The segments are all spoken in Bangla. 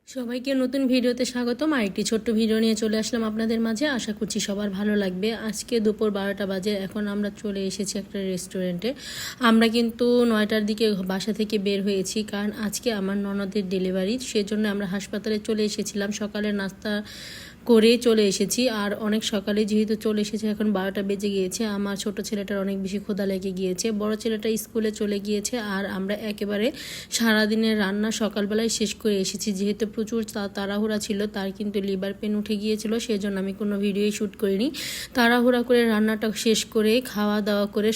সবাইকে নতুন ভিডিওতে স্বাগতম। আরেকটি ছোট্ট ভিডিও নিয়ে চলে আসলাম আপনাদের মাঝে। আশা করছি সবার ভালো লাগবে। আজকে দুপুর 12টা বাজে, এখন আমরা চলে এসেছি একটা রেস্টুরেন্টে। আমরা কিন্তু 9টার দিকে বাসা থেকে বের হয়েছি, কারণ আজকে আমার ননদের ডেলিভারি, সেজন্য আমরা হাসপাতালে চলে এসেছিলাম। সকালের নাস্তা করে চলে এসেছি, আর অনেক সকালে যেহেতু চলে এসেছি, এখন 12টা বেজে গিয়েছে। আমার ছোট ছেলেটার অনেক বেশি ক্ষুধা লেগে গিয়েছে, বড় ছেলেটা স্কুলে চলে গিয়েছে, আর আমরা একেবারে সারাদিনের রান্না সকালবেলায় শেষ করে এসেছি। যেহেতু প্রচুর তাড়াহুড়া ছিল, তার কিন্তু লিভার পেন উঠে গিয়েছিল, সেজন্য আমি কোনো ভিডিওই শ্যুট করিনি। তাড়াহুড়া করে রান্নাটা শেষ করে খাওয়া দাওয়া করে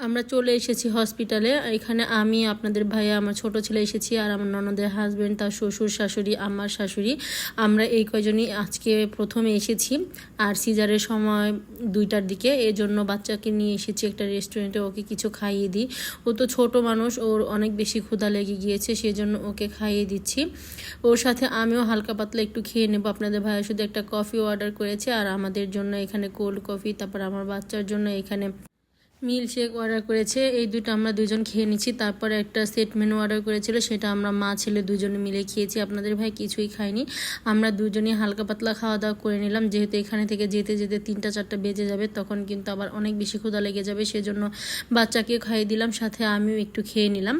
আমরা চলে এসেছি হসপিটালে। এখানে আমি, আপনাদের ভাইয়া, আমার ছোট ছেলে এসেছি, আর আমার ননদের হাজব্যান্ড, তার শ্বশুর শাশুড়ি, আমার শাশুড়ি, আমরা এই কয়জনই আজকে প্রথমে এসেছি। আর সিজারের সময় 2টার দিকে, এই জন্য বাচ্চাকে নিয়ে এসেছি একটা রেস্টুরেন্টে, ওকে কিছু খাইয়ে দিই। ও তো ছোট মানুষ, ওর অনেক বেশি ক্ষুধা লেগে গিয়েছে, সেজন্য ওকে খাইয়ে দিচ্ছি। ওর সাথে আমিও হালকা পাতলা একটু খেয়ে নেব। আপনাদের ভাইয়া শুধু একটা কফি অর্ডার করেছে, আর আমাদের জন্য এখানে কোল্ড কফি, তারপর আমার বাচ্চার জন্য এখানে মিল্কশেক অর্ডার করেছে। এই দুটো আমরা দুজন খেয়ে নিচ্ছি। তারপরে একটা সেট মেনু অর্ডার করেছিল, সেটা আমরা মা ছেলে দুজনে মিলে খেয়েছি। আপনাদের ভাই কিছুই খায়নি। আমরা দুজনেই হালকা পাতলা খাওয়া দাওয়া করে নিলাম, যেহেতু এখানে থেকে যেতে যেতে 3টা-4টা বেজে যাবে, তখন কিন্তু আবার অনেক বেশি ক্ষুধা লেগে যাবে, সেজন্য বাচ্চাকে খাইয়ে দিলাম, সাথে আমিও একটু খেয়ে নিলাম।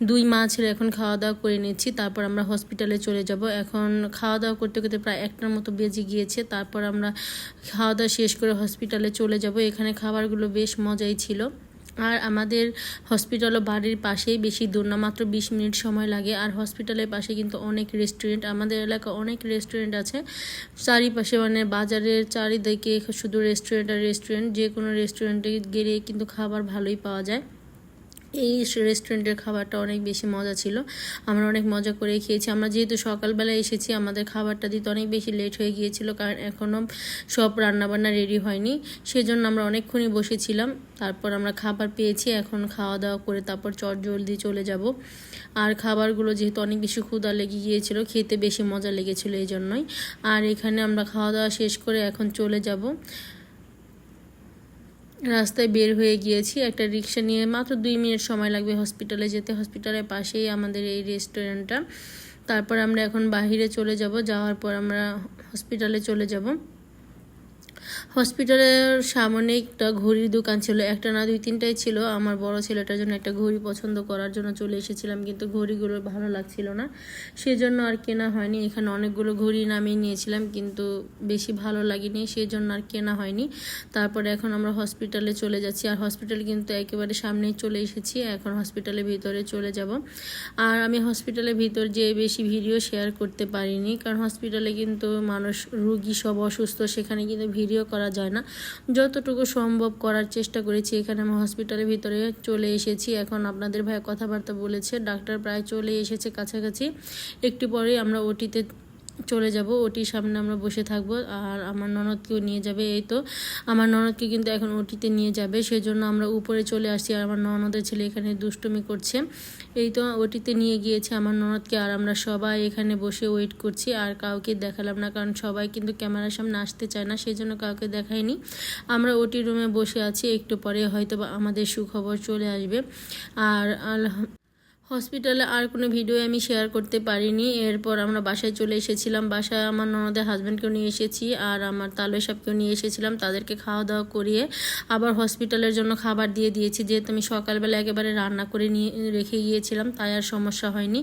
দুই মা ছেলে এখন খাওয়া দাওয়া করে নিচ্ছি, তারপর আমরা হসপিটালে চলে যাব। এখন খাওয়া দাওয়া করতে করতে প্রায় 1টার মতো বেজে গিয়েছে। তারপর আমরা খাওয়া দাওয়া শেষ করে হসপিটালে চলে যাব। এখানে খাবারগুলো বেশ মজাই ছিল। আর আমাদের হসপিটালও বাড়ির পাশেই, বেশি দূর না, মাত্র 20 মিনিট সময় লাগে। আর হসপিটালের পাশে কিন্তু অনেক রেস্টুরেন্ট, আমাদের এলাকা অনেক রেস্টুরেন্ট আছে চারিপাশে, মানে বাজারের চারিদিকে শুধু রেস্টুরেন্ট আর রেস্টুরেন্ট। যে কোনো রেস্টুরেন্টে গেলে কিন্তু খাবার ভালোই পাওয়া যায়। এই রেস্টুরেন্টের খাবারটা অনেক বেশি মজা ছিল, আমরা অনেক মজা করে খেয়েছি। আমরা যেহেতু সকালবেলা এসেছি, আমাদের খাবারটা দিতে অনেক বেশি লেট হয়ে গিয়েছিল, কারণ এখনও সব রান্নাবান্না রেডি হয়নি, সেজন্য আমরা অনেকক্ষণই বসেছিলাম। তারপর আমরা খাবার পেয়েছি, এখন খাওয়া দাওয়া করে তারপর জলদি চলে যাব। আর খাবারগুলো যেহেতু অনেক বেশি ক্ষুধা লেগে গিয়েছিল, খেতে বেশি মজা লেগেছিলো এই জন্যই। আর এখানে আমরা খাওয়া দাওয়া শেষ করে এখন চলে যাব। রাস্তায় বের হয়ে গিয়েছি, একটা রিক্সা নিয়ে। মাত্র 2 মিনিট সময় লাগবে হসপিটালে যেতে। হসপিটালের পাশেই আমাদের এই রেস্টুরেন্টটা। তারপর আমরা এখন বাহিরে চলে যাব, যাওয়ার পর আমরা হসপিটালে চলে যাব। হসপিটালের সামনে একটা ঘড়ির দোকান ছিল, একটা না 2-3টাই ছিল। আমার বড় ছেলেটার জন্য একটা ঘড়ি পছন্দ করার জন্য চলে এসেছিলাম, কিন্তু ঘড়িগুলো ভালো লাগছিল না, সেজন্য আর কেনা হয়নি। এখানে অনেকগুলো ঘড়ি নামিয়ে নিয়েছিলাম, কিন্তু বেশি ভালো লাগেনি, সেজন্য আর কেনা হয়নি। তারপরে এখন আমরা হসপিটালে চলে যাচ্ছি, আর হসপিটাল কিন্তু একেবারে সামনেই চলে এসেছি। এখন হসপিটালের ভিতরে চলে যাব। আর আমি হসপিটালের ভিতর যে বেশি ভিডিও শেয়ার করতে পারিনি, কারণ হসপিটালে কিন্তু মানুষ, রুগী সব অসুস্থ, সেখানে কিন্তু ভিডিও করা যায় না। যতটুকু সম্ভব করার চেষ্টা করেছি। এখানে আমি হসপিটালের ভিতরে চলে এসেছি। এখন আপনাদের ভাই কথাবার্তা বলেছে, ডাক্তার প্রায় চলে এসেছে কাছাকাছি। একটু পরেই আমরা ওটিতে চলে যাব, ওটির সামনে আমরা বসে থাকবো, আর আমার ননদকেও নিয়ে যাবে। এই তো আমার ননদকে কিন্তু এখন ওটিতে নিয়ে যাবে, সেজন্য আমরা উপরে চলে আসছি। আর আমার ননদের ছেলে এখানে দুষ্টুমি করছে। এই তো ওটিতে নিয়ে গিয়েছে আমার ননদকে, আর আমরা সবাই এখানে বসে ওয়েট করছি। আর কাউকে দেখালাম না, কারণ সবাই কিন্তু ক্যামেরার সামনে আসতে চায় না, সেই জন্য কাউকে দেখাইনি। আমরা ওটি রুমে বসে আছি, একটু পরে হয়তো বা আমাদের সুখবর চলে আসবে। আর হসপিটালে আর কোনো ভিডিও আমি শেয়ার করতে পারিনি। এরপর আমরা বাসায় চলে এসেছিলাম। বাসায় আমার ননদের হাজব্যান্ডকেও নিয়ে এসেছি, আর আমার তালয় সাহেবকেও নিয়ে এসেছিলাম। তাদেরকে খাওয়া দাওয়া করিয়ে আবার হসপিটালের জন্য খাবার দিয়ে দিয়েছি, যেহেতু আমি সকালবেলা একেবারে রান্না করে নিয়ে রেখে গিয়েছিলাম, তাই আর সমস্যা হয়নি।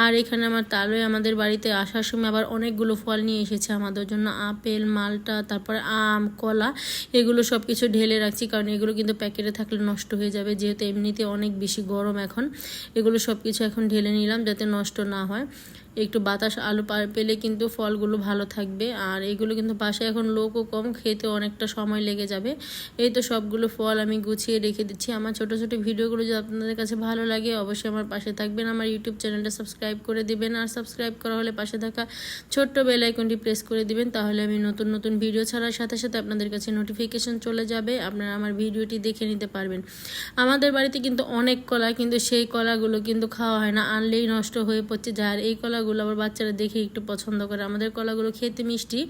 আর এখানে আমার তালয় আমাদের বাড়িতে আসার সময় আবার অনেকগুলো ফল নিয়ে এসেছে আমাদের জন্য, আপেল, মালটা, তারপরে আম, কলা, এগুলো সব কিছু ঢেলে রাখছি, কারণ এগুলো কিন্তু প্যাকেটে থাকলে নষ্ট হয়ে যাবে, যেহেতু এমনিতে অনেক বেশি গরম এখন। এগুলো সব কিছু এখন ঢেলে নিলাম, যাতে নষ্ট না হয়। একটু বাতাস আলো পেলে কিন্তু ফলগুলো ভালো থাকবে। আর এইগুলো কিন্তু বাসায় এখন লোকও কম, খেতে অনেকটা সময় লেগে যাবে। এই তো সবগুলো ফল আমি গুছিয়ে রেখে দিচ্ছি। আমার ছোট ছোট ভিডিওগুলো যদি আপনাদের কাছে ভালো লাগে, অবশ্যই আমার পাশে থাকবেন, আমার ইউটিউব চ্যানেলটা সাবস্ক্রাইব করে দিবেন। আর সাবস্ক্রাইব করা হলে পাশে থাকা ছোট্ট বেল আইকনটি প্রেস করে দিবেন, তাহলে আমি নতুন নতুন ভিডিও ছাড়ার সাথে সাথে আপনাদের কাছে নোটিফিকেশন চলে যাবে, আপনারা আমার ভিডিওটি দেখে নিতে পারবেন। আমাদের বাড়িতে কিন্তু অনেক কলা, কিন্তু সেই কলাগুলো কিন্তু খাওয়া হয় না, আনলেই নষ্ট হয়ে পড়ছে। যার এই কলা কলাগুলো আবার বাচ্চারা দেখে একটু পছন্দ করে। আমাদের কলাগুলো খেতে মিষ্টি,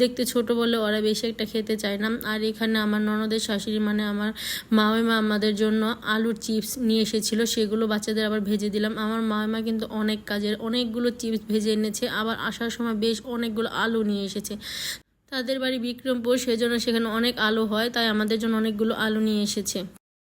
দেখতে ছোট বলে ওরা বেশি একটা খেতে চায় না। আর এখানে আমার ননদের শাশুড়ি মানে আমার মামিমা আমাদের জন্য আলুর চিপস নিয়ে এসেছিলো, সেগুলো বাচ্চাদের আবার ভেজে দিলাম। আমার মামিমা কিন্তু অনেক কাজের, অনেকগুলো চিপস ভেজে এনেছে, আবার আসার সময় বেশ অনেকগুলো আলু নিয়ে এসেছে। তাদের বাড়ি বিক্রমপুর, সেজন্য সেখানে অনেক আলু হয়, তাই আমাদের জন্য অনেকগুলো আলু নিয়ে এসেছে।